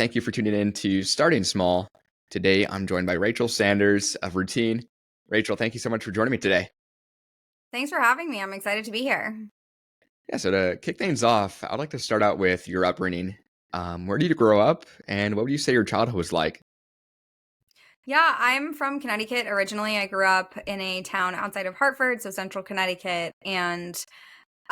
Thank you for tuning in to Starting Small. Today, I'm joined by RachelSanders of Rootine. Rachel, thank you so much for joining me today. Thanks for having me. I'm excited to be here. Yeah, so to kick things off, I'd like to start out with your upbringing. Where did you grow up, and what would you say your childhood was like? Yeah, I'm from Connecticut originally. I grew up in a town outside of Hartford, so central Connecticut, and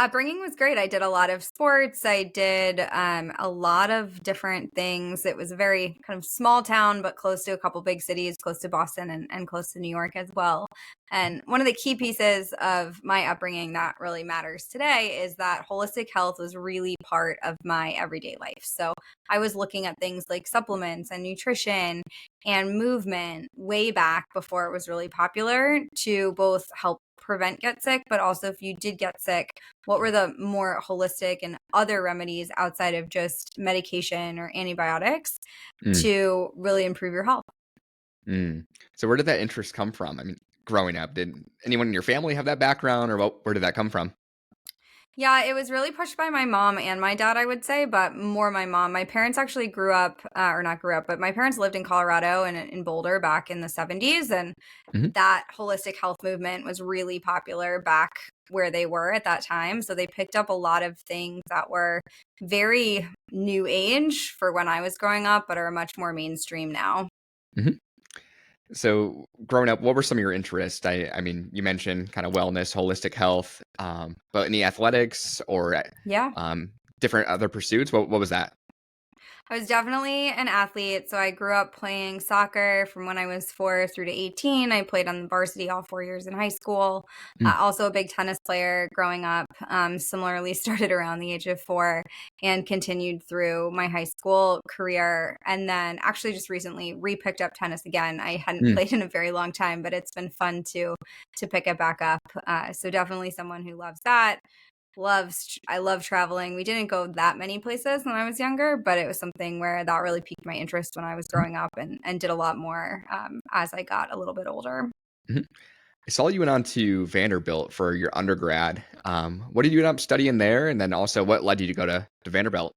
upbringing was great. I did a lot of sports. I did a lot of different things. It was a very kind of small town, but close to a couple big cities, close to Boston and close to New York as well. And one of the key pieces of my upbringing that really matters today is that holistic health was really part of my everyday life. So I was looking at things like supplements and nutrition and movement way back before it was really popular to both help prevent get sick, but also if you did get sick, what were the more holistic and other remedies outside of just medication or antibiotics Mm, to really improve your health? mm. So where did that interest come from? I mean, growing up, did anyone in your family have that background, or where did that come from? Yeah, it was really pushed by my mom and my dad, I would say, but more my mom. My parents actually grew up, or not grew up, but my parents lived in Colorado and in Boulder back in the 70s. And Hmm. that holistic health movement was really popular back where they were at that time. So they picked up a lot of things that were very new age for when I was growing up, but are much more mainstream now. Hmm. So growing up, what were some of your interests? I mean, you mentioned kind of wellness, holistic health, but any athletics or Yeah. different other pursuits? What was that? I was definitely an athlete. So I grew up playing soccer from when I was 4 through to 18. I played on the varsity all 4 years in high school. Mm, Also, a big tennis player growing up. Similarly, started around the age of 4 and continued through my high school career. And then actually just recently re-picked up tennis again. I hadn't mm. played in a very long time, but it's been fun to pick it back up. So definitely someone who loves that. I love traveling. We didn't go that many places when I was younger, but it was something where that really piqued my interest when I was growing up and did a lot more as I got a little bit older. Mhm. I saw you went on to Vanderbilt for your undergrad. What did you end up studying there? And then also, what led you to go to Vanderbilt?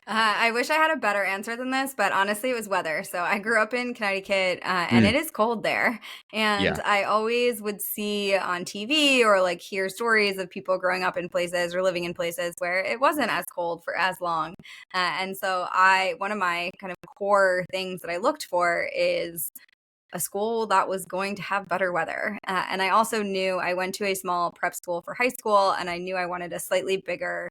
I wish I had a better answer than this, but honestly, it was weather. So I grew up in Connecticut, and Mm, it is cold there. And yeah. I always would see on TV or like hear stories of people growing up in places or living in places where it wasn't as cold for as long. And so one of my kind of core things that I looked for is a school that was going to have better weather. And I also knew I went to a small prep school for high school, and I knew I wanted a slightly bigger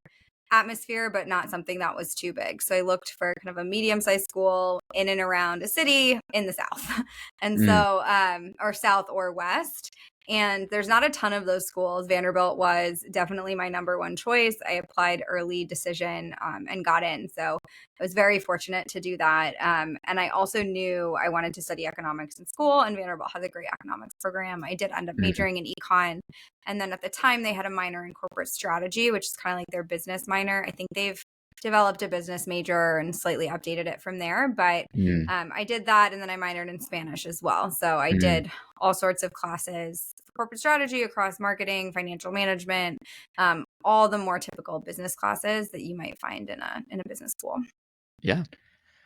atmosphere, but not something that was too big. So I looked for kind of a medium sized school in and around a city in the South. And Mm, so, or South or West. And there's not a ton of those schools. Vanderbilt was definitely my number one choice. I applied early decision and got in. So I was very fortunate to do that. And I also knew I wanted to study economics in school, and Vanderbilt has a great economics program. I did end up mhm, majoring in econ, and then at the time, they had a minor in corporate strategy, which is kind of like their business minor. I think they've developed a business major and slightly updated it from there. But mm, I did that. And then I minored in Spanish as well. So I mm. did all sorts of classes for corporate strategy across marketing, financial management, all the more typical business classes that you might find in a business school. Yeah.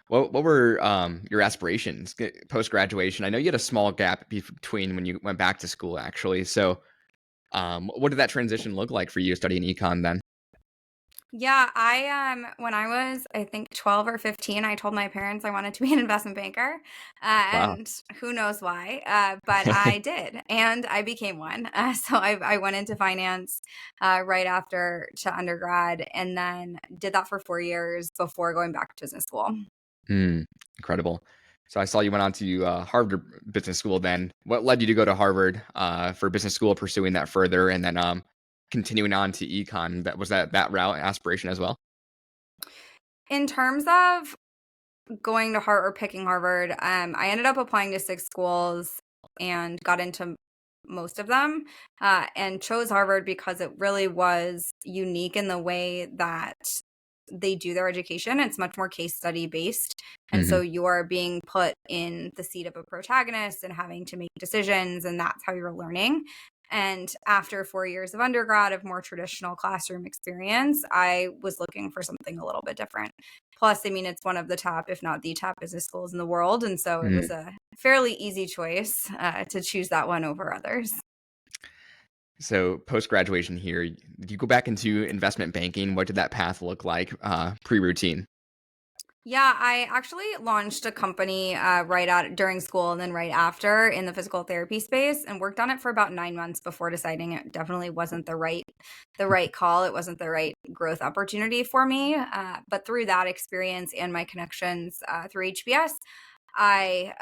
What were your aspirations post graduation? I know you had a small gap between when you went back to school, actually. So, what did that transition look like for you studying econ then? Yeah, when I was I think 12 or 15, I told my parents I wanted to be an investment banker. Wow. And who knows why, but I did, and I became one. So I went into finance right after to undergrad, and then did that for 4 years before going back to business school. Mm, incredible. So I saw you went on to Harvard Business School then. What led you to go to Harvard for business school, pursuing that further, and then continuing on to econ? That route aspiration as well? In terms of going to Harvard or picking Harvard, I ended up applying to 6 schools and got into most of them, and chose Harvard because it really was unique in the way that they do their education. It's much more case study based. And so Hmm. you are being put in the seat of a protagonist and having to make decisions, and that's how you're learning. And after 4 years of undergrad of more traditional classroom experience, I was looking for something a little bit different. Plus, I mean, it's one of the top, if not the top business schools in the world. And so it was Mm. a fairly easy choice to choose that one over others. So post-graduation here, did you go back into investment banking? What did that path look like, pre-routine? Yeah, I actually launched a company right out during school and then right after in the physical therapy space, and worked on it for about 9 months before deciding it definitely wasn't the right call. It wasn't the right growth opportunity for me. But through that experience and my connections through HBS, I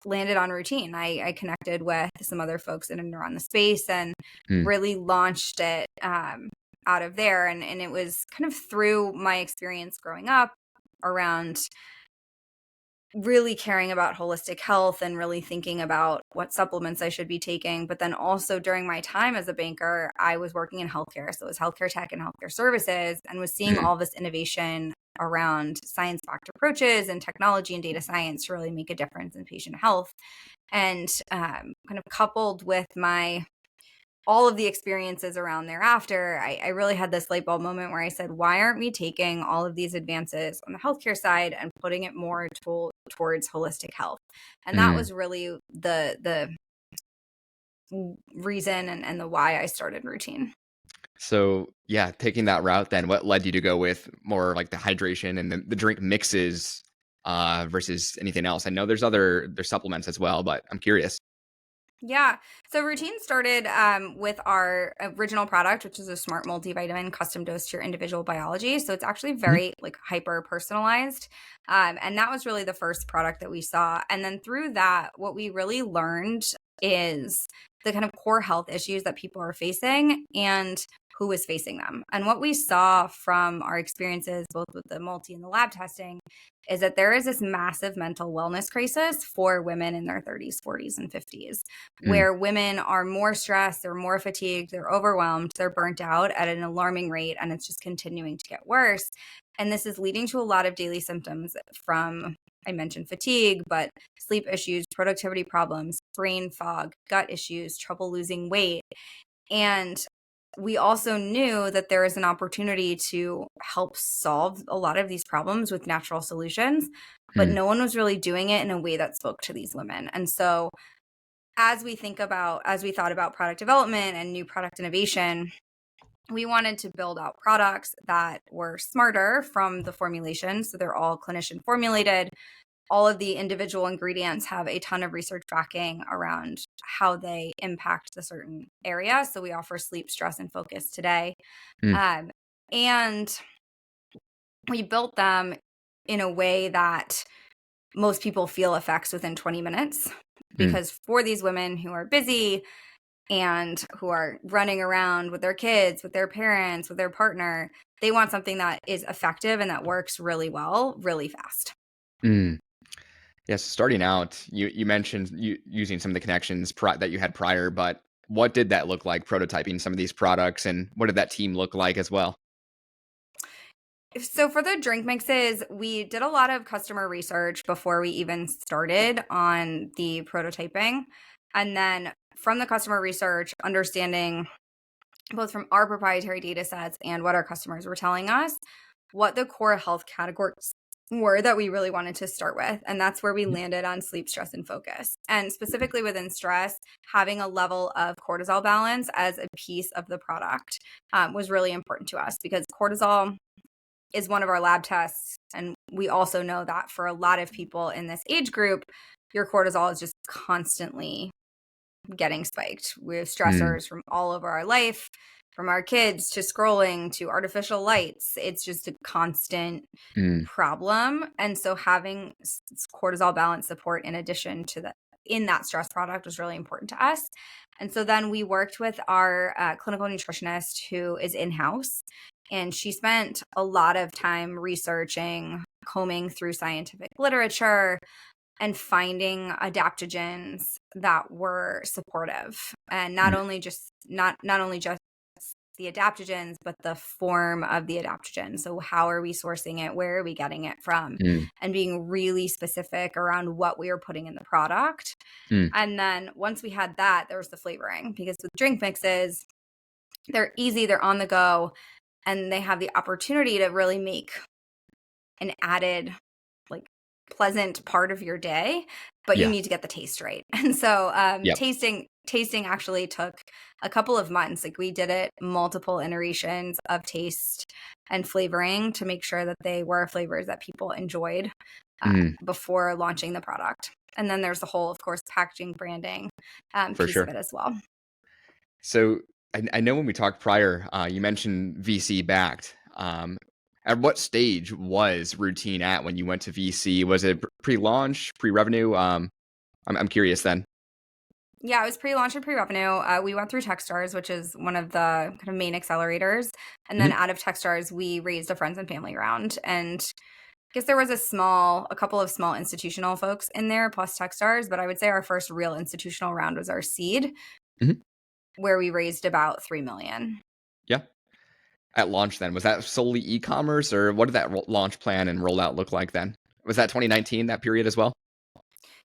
landed on Routine. I connected with some other folks in and around the space and Mm, really launched it out of there. And it was kind of through my experience growing up around really caring about holistic health and really thinking about what supplements I should be taking. But then also during my time as a banker, I was working in healthcare. So it was healthcare tech and healthcare services, and was seeing mm, all this innovation around science backed approaches and technology and data science to really make a difference in patient health. And kind of coupled with my all of the experiences around thereafter, I really had this light bulb moment where I said, why aren't we taking all of these advances on the healthcare side and putting it more towards holistic health? And that mm. was really the reason and the why I started Routine. So, yeah, taking that route then, what led you to go with more like the hydration and the drink mixes, versus anything else? I know there's supplements as well, but I'm curious. Yeah. So Routine started with our original product, which is a smart multivitamin custom dose to your individual biology. So it's actually Mhm, very like hyper personalized. And that was really the first product that we saw. And then through that, what we really learned is the kind of core health issues that people are facing and who is facing them. And what we saw from our experiences, both with the multi and the lab testing, is that there is this massive mental wellness crisis for women in their 30s, 40s, and 50s, mm, where women are more stressed, they're more fatigued, they're overwhelmed, they're burnt out at an alarming rate, and it's just continuing to get worse. And this is leading to a lot of daily symptoms from, I mentioned fatigue, but sleep issues, productivity problems, brain fog, gut issues, trouble losing weight. And we also knew that there is an opportunity to help solve a lot of these problems with natural solutions, but mm, no one was really doing it in a way that spoke to these women. And so as we thought about product development and new product innovation, we wanted to build out products that were smarter from the formulation. So they're all clinician formulated. All of the individual ingredients have a ton of research backing around how they impact the certain area. So we offer sleep, stress, and focus today. mm, Um, and we built them in a way that most people feel effects within 20 minutes. mm, Because for these women who are busy and who are running around with their kids, with their parents, with their partner, they want something that is effective and that works really well, really fast. mm. Yes, starting out, you mentioned using some of the connections that you had prior, but what did that look like prototyping some of these products, and what did that team look like as well? So for the drink mixes, we did a lot of customer research before we even started on the prototyping. And then from the customer research, understanding both from our proprietary data sets and what our customers were telling us, what the core health categories were that we really wanted to start with. And that's where we Mhm, landed on sleep, stress, and focus. And specifically within stress, having a level of cortisol balance as a piece of the product was really important to us, because cortisol is one of our lab tests. And we also know that for a lot of people in this age group, your cortisol is just constantly getting spiked. We have mm, stressors from all over our life, from our kids to scrolling to artificial lights. It's just a constant mm, problem. And so having cortisol balance support in addition to that in that stress product was really important to us. And so then we worked with our clinical nutritionist who is in house. And she spent a lot of time researching, combing through scientific literature, and finding adaptogens that were supportive, and mm, not only just the adaptogens, but the form of the adaptogen. So how are we sourcing it? Where are we getting it from? mm, And being really specific around what we are putting in the product. Mm. And then once we had that, there was the flavoring, because with drink mixes, they're easy, they're on the go, and they have the opportunity to really make an added, like, pleasant part of your day, but you Yeah. need to get the taste right. And so Yep. tasting actually took a couple of months. Like, we did it multiple iterations of taste and flavoring to make sure that they were flavors that people enjoyed Mm. before launching the product. And then there's the whole, of course, packaging, branding For piece of sure. it as well. So I know when we talked prior, you mentioned VC backed. At what stage was Routine at when you went to VC? Was it pre-launch, pre-revenue? I'm curious then. Yeah, it was pre-launch and pre-revenue. We went through Techstars, which is one of the kind of main accelerators. And then Mhm. out of Techstars, we raised a friends and family round. And I guess there was a couple of small institutional folks in there plus Techstars, but I would say our first real institutional round was our seed, Mhm. where we raised about 3 million. Yeah. At launch then, was that solely e-commerce, or what did that launch plan and rollout look like then? Was that 2019, that period as well?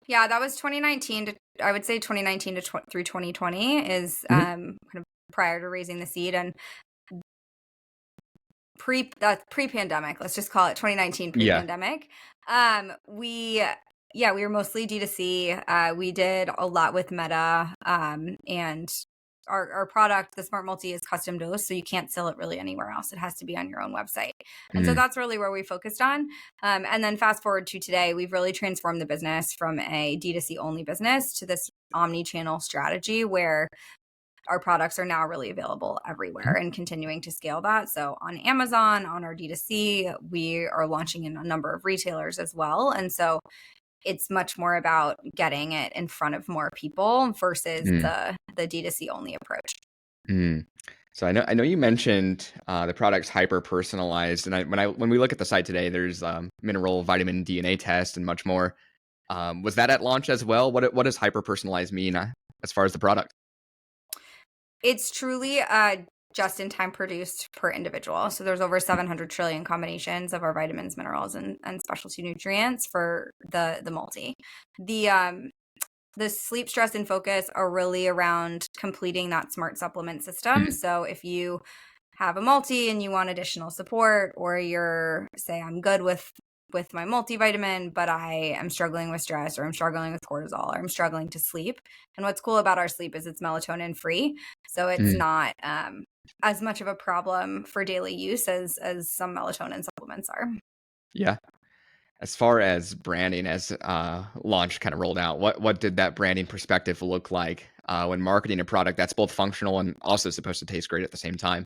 Yeah, that was 2019 to, I would say 2019 to through 2020 is Mhm. kind of prior to raising the seed, and pre-pandemic, let's just call it 2019 Yeah. pre-pandemic. We Yeah, we were mostly D2C. We did a lot with Meta, and our product, the Smart Multi, is custom dose, so you can't sell it really anywhere else. It has to be on your own website. And so Mm. that's really where we focused on. And then fast forward to today, we've really transformed the business from a D2C only business to this omni-channel strategy where our products are now really available everywhere Mhm. and continuing to scale that. So on Amazon, on our D2C, we are launching in a number of retailers as well. And so it's much more about getting it in front of more people versus Mm. the D2C only approach. Mm. So I know you mentioned the product's hyper personalized, and when we look at the site today, there's mineral, vitamin, DNA test, and much more. Was that at launch as well? What does hyper personalized mean as far as the product? It's truly just in time produced per individual. So there's over 700 trillion combinations of our vitamins, minerals, and specialty nutrients for the multi. The sleep, stress, and focus are really around completing that smart supplement system. Mhm. So if you have a multi and you want additional support, or you're, say, I'm good with my multivitamin, but I am struggling with stress, or I'm struggling with cortisol, or I'm struggling to sleep. And what's cool about our sleep is it's melatonin free, so it's Mm. not as much of a problem for daily use as some melatonin supplements are. Yeah. As far as branding, as launch kind of rolled out, what did that branding perspective look like when marketing a product that's both functional and also supposed to taste great at the same time?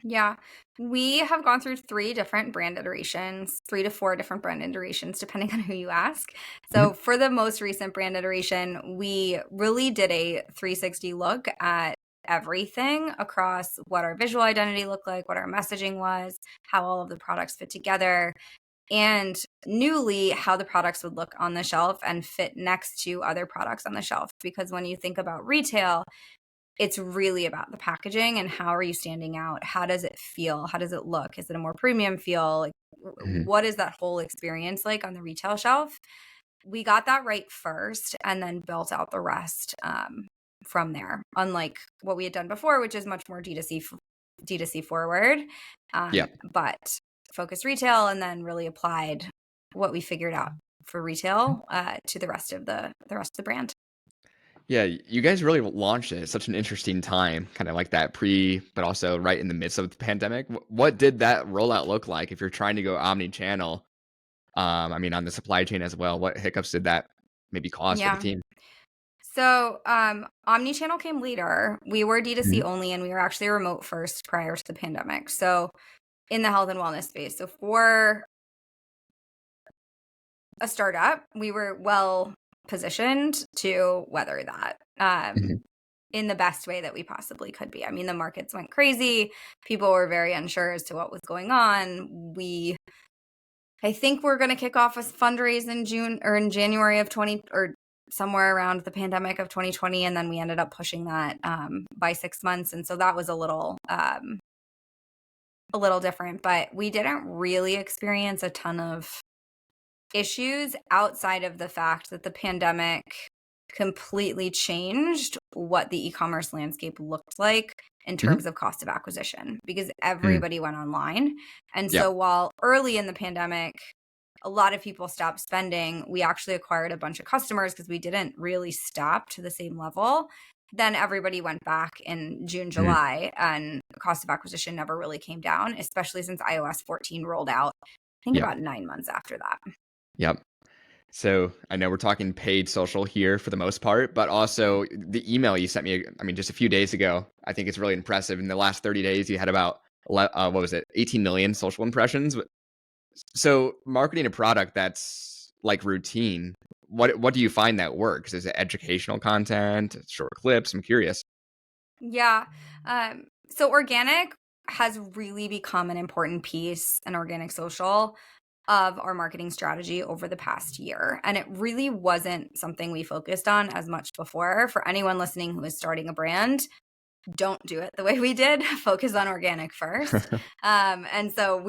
Yeah, we have gone through 3 different brand iterations, 3 to 4 different brand iterations, depending on who you ask. Mhm. So for the most recent brand iteration, we really did a 360 look at everything across what our visual identity looked like, what our messaging was, how all of the products fit together, and newly, how the products would look on the shelf and fit next to other products on the shelf. Because when you think about retail, it's really about the packaging and how are you standing out? How does it feel? How does it look? Is it a more premium feel? Like, Mhm. what is that whole experience like on the retail shelf? We got that right first and then built out the rest from there. Unlike what we had done before, which is much more D2C forward, Yeah. but focused retail, and then really applied what we figured out for retail to the rest of the brand. Yeah, you guys really launched it at such an interesting time, kind of like that but also right in the midst of the pandemic. What did that rollout look like if you're trying to go omni-channel? I mean, on the supply chain as well, what hiccups did that maybe cause for the Yeah. team? So, omnichannel came later. We were D2C Mhm. only, and we were actually remote first prior to the pandemic. So, in the health and wellness space. So, for a startup, we were well positioned to weather that Mhm. in the best way that we possibly could be. I mean, the markets went crazy. People were very unsure as to what was going on. I think we're going to kick off a fundraise in June or in January of 20 or somewhere around the pandemic of 2020. And then we ended up pushing that by 6 months. And so that was a little different, but we didn't really experience a ton of issues outside of the fact that the pandemic completely changed what the e-commerce landscape looked like in Mhm. terms of cost of acquisition, because Mm. everybody went online. And Yep. so while early in the pandemic, a lot of people stopped spending, we actually acquired a bunch of customers because we didn't really stop to the same level. Then everybody went back in June, Mm. July, and cost of acquisition never really came down, especially since iOS 14 rolled out, I think Yep. about 9 months after that. Yep. So I know we're talking paid social here for the most part, but also the email you sent me, I mean, just a few days ago, I think it's really impressive. In the last 30 days, you had about, what was it, 18 million social impressions. So marketing a product that's like routine, what do you find that works? Is it educational content, short clips? I'm curious. Yeah. So organic has really become an important piece, an organic social, of our marketing strategy over the past year. And it really wasn't something we focused on as much before. For anyone listening who is starting a brand, don't do it the way we did. Focus on organic first. And so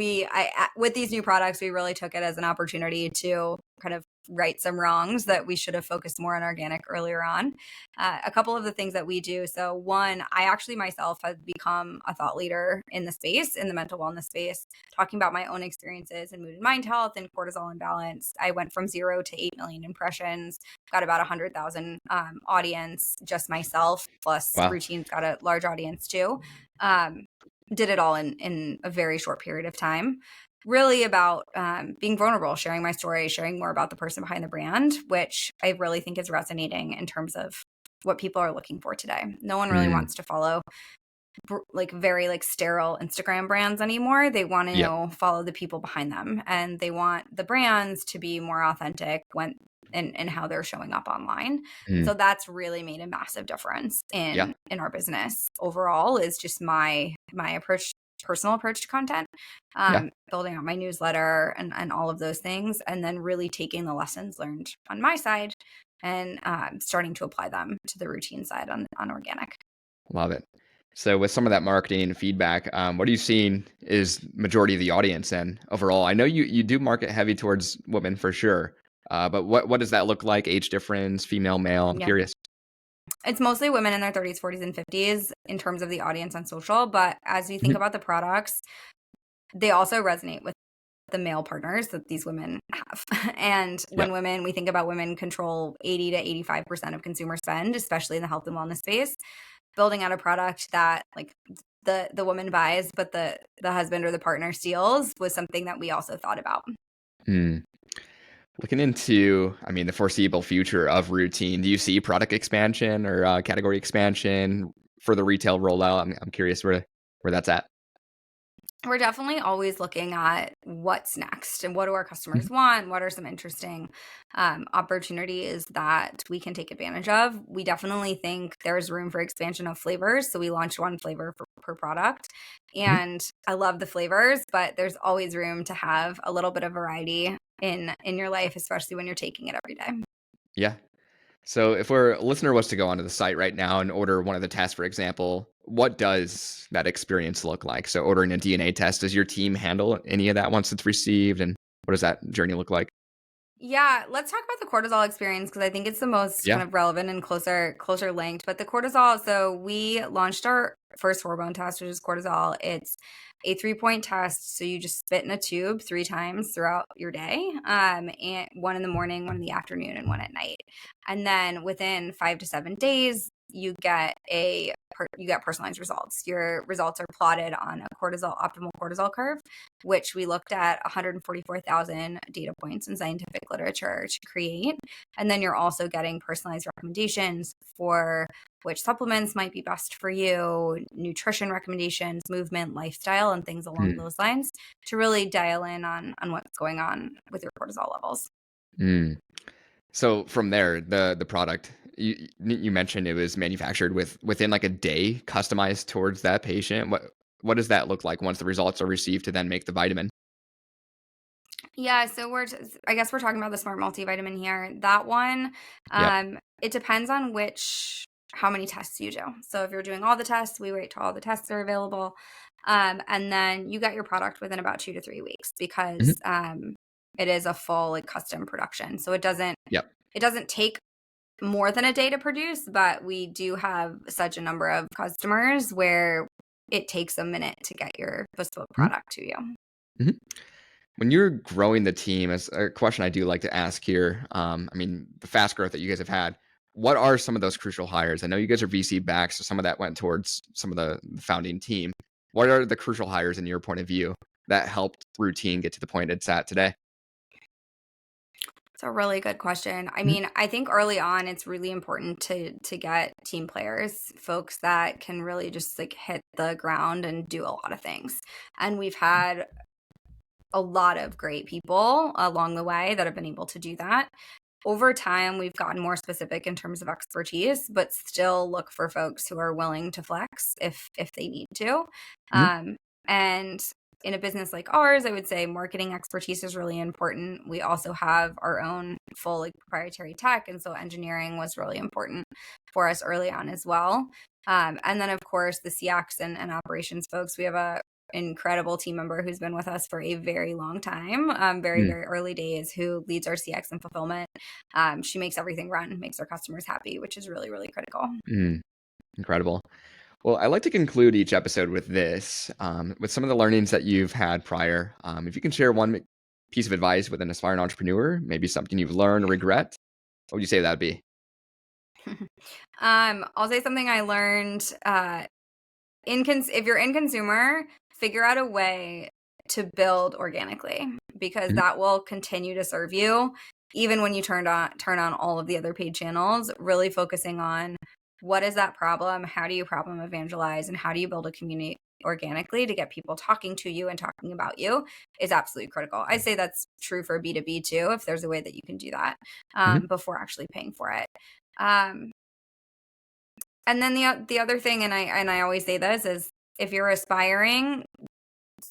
with these new products, we really took it as an opportunity to kind of right some wrongs that we should have focused more on organic earlier on. A couple of the things that we do. So one, I actually myself have become a thought leader in the space, in the mental wellness space, talking about my own experiences in mood and mind health and cortisol imbalance. I went from 0 to 8 million impressions, got about 100,000 audience, just myself, plus Wow. Routine's got a large audience too. Um, did it all in a very short period of time. Really about being vulnerable, sharing my story, sharing more about the person behind the brand, which I really think is resonating in terms of what people are looking for today. No one really Mm. wants to follow like very like sterile Instagram brands anymore. They want Yep. to follow the people behind them, and they want the brands to be more authentic when in how they're showing up online. And Mm. so that's really made a massive difference Yeah. in our business overall. Is just my approach, personal approach to content, Yeah. building out my newsletter and all of those things, and then really taking the lessons learned on my side and starting to apply them to the routine side on organic. Love it. So with some of that marketing and feedback, what are you seeing is majority of the audience and overall? I know you do market heavy towards women for sure, but what does that look like? Age difference, female, male? I'm Yeah. curious. It's mostly women in their 30s, 40s, and 50s in terms of the audience on social. But as you think Mhm. about the products, they also resonate with the male partners that these women have. And when Yep. we think about women control 80 to 85% of consumer spend, especially in the health and wellness space, building out a product that like the woman buys, but the husband or the partner steals was something that we also thought about. Hmm. Looking into, I mean, the foreseeable future of routine, do you see product expansion or category expansion for the retail rollout? I'm curious where that's at. We're definitely always looking at what's next and what do our customers Mhm. want? What are some interesting opportunities that we can take advantage of? We definitely think there's room for expansion of flavors. So we launched one flavor per product. Mhm. And I love the flavors, but there's always room to have a little bit of variety in your life, especially when you're taking it every day. Yeah. So if a listener was to go onto the site right now and order one of the tests, for example, what does that experience look like? So ordering a DNA test, does your team handle any of that once it's received? And what does that journey look like? Yeah, let's talk about the cortisol experience because I think it's the most kind Yeah. of relevant and closer linked. But the cortisol, so we launched our first hormone test, which is cortisol. It's a 3 point test. So you just spit in a tube 3 times throughout your day, and one in the morning, one in the afternoon, and one at night. And then within 5 to 7 days, you get personalized results. Your results are plotted on a optimal cortisol curve, which we looked at 144,000 data points in scientific literature to create. And then you're also getting personalized recommendations for which supplements might be best for you, nutrition recommendations, movement, lifestyle, and things along Mm. those lines to really dial in on what's going on with your cortisol levels. Mm. So from there, the product you mentioned it was manufactured within like a day, customized towards that patient. What does that look like once the results are received to then make the vitamin? Yeah, so I guess we're talking about the smart multivitamin here. That one, Yep. it depends on how many tests you do. So if you're doing all the tests, we wait till all the tests are available. And then you get your product within about 2 to 3 weeks because Mhm. it is a full like custom production. So it doesn't Yep. it doesn't take more than a day to produce, but we do have such a number of customers where it takes a minute to get your bespoke Mhm, product to you. mhm. When you're growing the team, as a question I do like to ask here, I mean, the fast growth that you guys have had, what are some of those crucial hires? I know you guys are VC backed, so some of that went towards some of the founding team. What are the crucial hires in your point of view that helped Routine get to the point it's at today? It's a really good question. I Mhm, mean, I think early on it's really important to get team players, folks that can really just like hit the ground and do a lot of things. And we've had a lot of great people along the way that have been able to do that. Over time, we've gotten more specific in terms of expertise, but still look for folks who are willing to flex if they need to. mhm, Um, and in a business like ours, I would say marketing expertise is really important. We also have our own full like proprietary tech, and so engineering was really important for us early on as well. And then of course the CX and operations folks. We have a incredible team member who's been with us for a very long time, very, mm, very early days, who leads our CX and fulfillment. She makes everything run, makes our customers happy, which is really, really critical. mm. Incredible. Well, I like to conclude each episode with this, with some of the learnings that you've had prior. If you can share one piece of advice with an aspiring entrepreneur, maybe something you've learned or regret, what would you say that'd be? I'll say something I learned. If you're in consumer, figure out a way to build organically, because Mhm, that will continue to serve you even when you turn on all of the other paid channels. Really focusing on what is that problem, how do you problem evangelize, and how do you build a community organically to get people talking to you and talking about you is absolutely critical. I say that's true for B2B too, if there's a way that you can do that mhm, before actually paying for it. Um, and then the other thing, and I always say this, is if you're aspiring,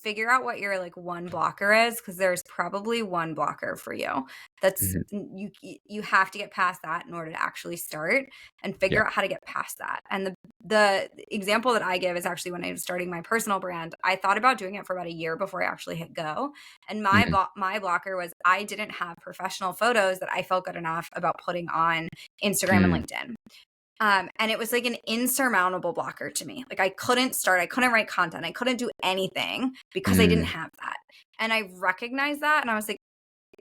figure out what your like one blocker is, because there's probably one blocker for you. That's mhm. you have to get past that in order to actually start and Yeah. figure out how to get past that. And the example that I give is actually when I was starting my personal brand. I thought about doing it for about a year before I actually hit go. And Mhm, my blocker was I didn't have professional photos that I felt good enough about putting on Instagram and mm, LinkedIn. And it was like an insurmountable blocker to me. Like I couldn't start, I couldn't write content, I couldn't do anything because I didn't mm, have that. And I recognized that and I was like,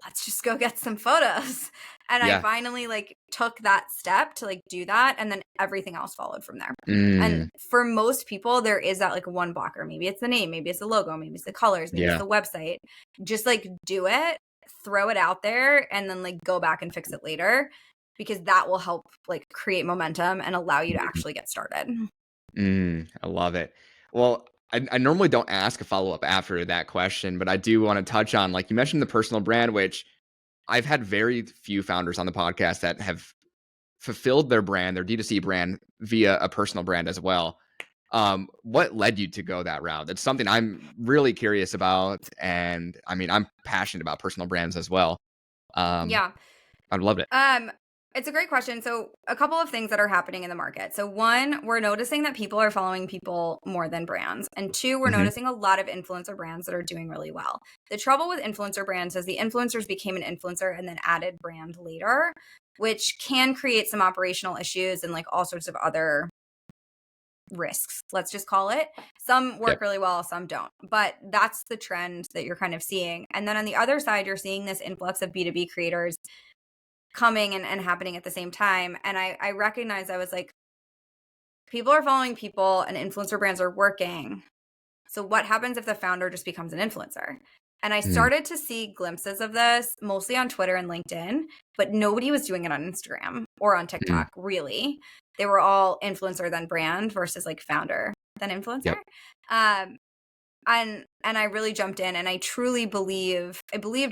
let's just go get some photos. And I yeah. finally like took that step to like do that. And then everything else followed from there. And Mm, for most people, there is that like one blocker. Maybe it's the name, maybe it's the logo, maybe it's the colors, maybe it's yeah. the website. Just like do it, throw it out there, and then like go back and fix it later, because that will help like create momentum and allow you to Mhm, actually get started. I love it. Well, I normally don't ask a follow-up after that question, but I do wanna touch on, like, you mentioned the personal brand, which I've had very few founders on the podcast that have fulfilled their brand, their D2C brand, via a personal brand as well. What led you to go that route? That's something I'm really curious about, and, I mean, I'm passionate about personal brands as well. Um, Yeah. I'd love it. Um, it's a great question. So, a couple of things that are happening in the market. So, one, we're noticing that people are following people more than brands. And two, we're Mhm, noticing a lot of influencer brands that are doing really well. The trouble with influencer brands is the influencers became an influencer and then added brand later, which can create some operational issues and like all sorts of other risks, let's just call it. Some work yep, really well, some don't. But that's the trend that you're kind of seeing. And then on the other side, you're seeing this influx of B2B creators coming and happening at the same time. And I recognized, I was like, people are following people and influencer brands are working. So what happens if the founder just becomes an influencer? And I mm, started to see glimpses of this mostly on Twitter and LinkedIn, but nobody was doing it on Instagram or on mm, TikTok, really. They were all influencer then brand versus like founder then influencer. yep, Um, and I really jumped in, and I truly believed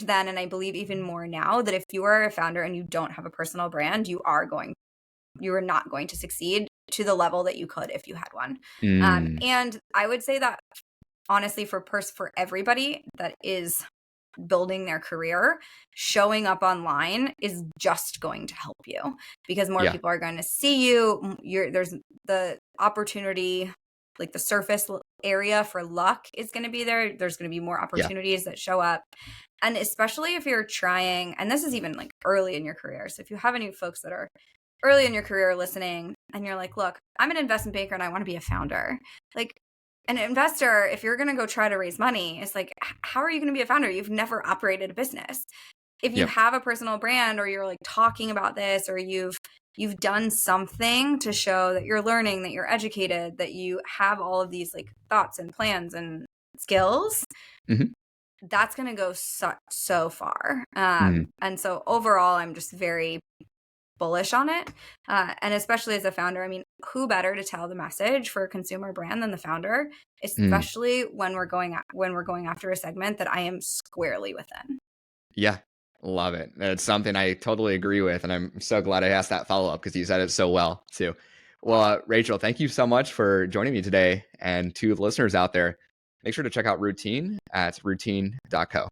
then, and I believe even more now, that if you are a founder and you don't have a personal brand, you are not going to succeed to the level that you could if you had one. mm, And I would say that honestly, for everybody that is building their career, showing up online is just going to help you, because more yeah, people are going to see you. There's the opportunity, like the surface area for luck is going to be there. There's going to be more yeah, opportunities that show up. And especially if you're trying, and this is even like early in your career. So if you have any folks that are early in your career listening and you're like, look, I'm an investment banker and I want to be a founder. Like, an investor, if you're going to go try to raise money, it's like, how are you going to be a founder? You've never operated a business. If you Yep. have a personal brand, or you're like talking about this, or you've done something to show that you're learning, that you're educated, that you have all of these like thoughts and plans and skills, Mhm. that's going to go so far. Mm. And so overall, I'm just very bullish on it. And especially as a founder, I mean, who better to tell the message for a consumer brand than the founder, Mm. especially when we're going after a segment that I am squarely within. Yeah. Love it. It's something I totally agree with, and I'm so glad I asked that follow-up because you said it so well too. Well, Rachel, thank you so much for joining me today. And to the listeners out there, make sure to check out Routine at routine.co.